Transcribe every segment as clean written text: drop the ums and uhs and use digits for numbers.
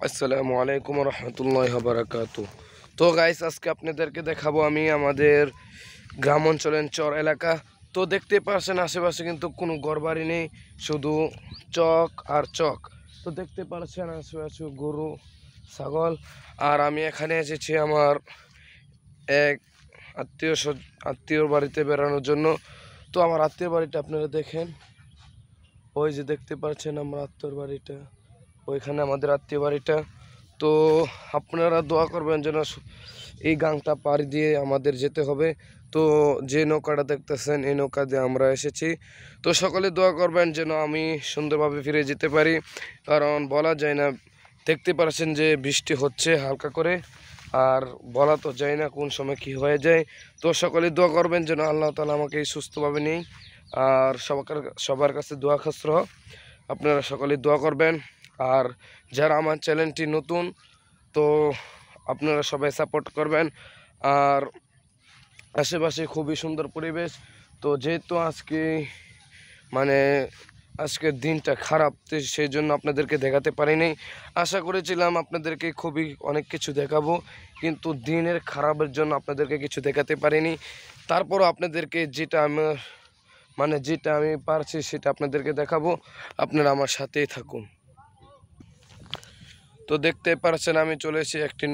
আসসালামু আলাইকুম রহমতুল্লাহ বারাকাতু। তো গাইস, আজকে আপনাদেরকে দেখাবো আমি আমাদের গ্রাম অঞ্চলের চর এলাকা। তো দেখতে পাচ্ছেন আশেপাশে কিন্তু কোনো ঘরবাড়ি নেই, শুধু চক আর চক। তো দেখতে পাচ্ছেন আশেপাশে গরু, ছাগল। আর আমি এখানে এসেছি আমার এক আত্মীয়র বাড়িতে বেড়ানোর জন্য। তো আমার আত্মীয় বাড়িটা আপনারা দেখেন, ওই যে দেখতে পাচ্ছেন আমার আত্মীয়র বাড়িটা, ওইখানে আমাদের আত্মীয় বাড়িটা। তো আপনারা দোয়া করবেন যেন এই গাংটা পাড়ি দিয়ে আমাদের যেতে হবে। তো যে নৌকাটা দেখতেছেন এই নৌকা দিয়ে আমরা এসেছি। তো সকলে দোয়া করবেন যেন আমি সুন্দরভাবে ফিরে যেতে পারি, কারণ বলা যায় না, দেখতে পাচ্ছেন যে বৃষ্টি হচ্ছে হালকা করে, আর বলা তো যায় না কোন সময় কি হয়ে যায়। তো সকলে দোয়া করবেন যেন আল্লাহ তাআলা আমাকে সুস্থভাবে নেই। আর সবার কাছে দোয়া খাসর, আপনারা সকলে দোয়া করবেন। আর যারা আমার চ্যানেলটি নতুন, তো আপনারা সবাই সাপোর্ট করবেন। আর আশেপাশে খুবই সুন্দর পরিবেশ। তো যেহেতু মানে আজকের দিনটা খারাপ, তো সেই জন্য আপনাদেরকে দেখাতে পারিনি। আশা করেছিলাম আপনাদেরকে অনেক কিছু দেখাবো, কিন্তু দিনের খারাপের জন্য আপনাদেরকে কিছু দেখাতে পারিনি। তারপরও আপনাদেরকে যেটা আমি পারছি সেটা আপনাদেরকে দেখাবো। আপনারা আমার সাথেই থাকুন। তো দেখতে পাচ্ছেন আমি চলে এসেছি একটি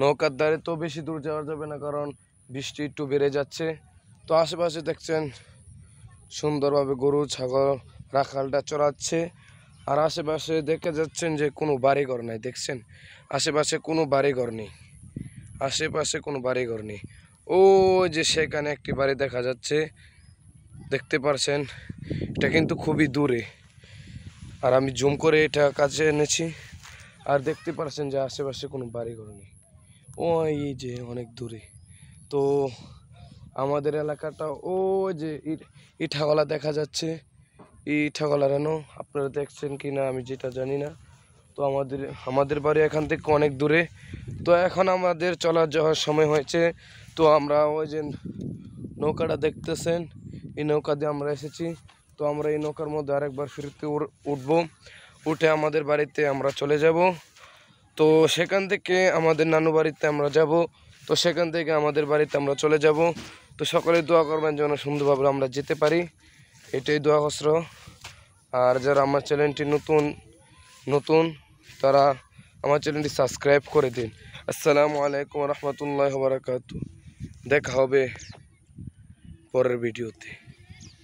নৌকার ধারে। তো বেশি দূর যাওয়া যাবে না, কারণ বৃষ্টি একটু বেড়ে যাচ্ছে। তো আশেপাশে দেখছেন সুন্দরভাবে গরু ছাগল রাখালটা চড়াচ্ছে। আর আশেপাশে দেখে যাচ্ছেন যে কোনো বাড়িঘর নাই, দেখছেন আশেপাশে কোনো বাড়িঘর নেই, আশেপাশে কোনো বাড়িঘর নেই। ও যে সেখানে একটি বাড়ি দেখা যাচ্ছে, দেখতে পারছেন, এটা কিন্তু খুবই দূরে। আর আমি জুম করে এটা কাছে এনেছি, আর দেখতে পাচ্ছেন যে আশেপাশে কোনো বাড়িঘর নেই, ওই যে অনেক দূরে। তো আমাদের এলাকাটা ও যে ইটাগলা দেখা যাচ্ছে, ইটাগলা যেন আপনারা দেখছেন কি না আমি যেটা জানি না। তো আমাদের বাড়ি এখান থেকে অনেক দূরে। তো এখন আমাদের চলার যাওয়ার সময় হয়েছে। তো আমরা ওই যে নৌকাটা দেখতেছেন, এই নৌকা দিয়ে আমরা এসেছি। তো আমরা এই নৌকার মধ্যে আরেকবার ফিরতে উঠবো, উঠে আমাদের বাড়িতে আমরা চলে যাব। তো সেখান থেকে আমাদের নানু বাড়িতে আমরা যাব, তো সেখান থেকে আমাদের বাড়িতে আমরা চলে যাব। তো সকলে দোয়া করবেন যেন সুন্দরভাবে আমরা যেতে পারি, এটাই দোয়া খসর। আর যারা আমার চ্যানেলটি নতুন তারা আমার চ্যানেলটি সাবস্ক্রাইব করে দিন। আসসালামু আলাইকুম রহমতুল্লাহ বারাকাতু। দেখা হবে পরের ভিডিওতে।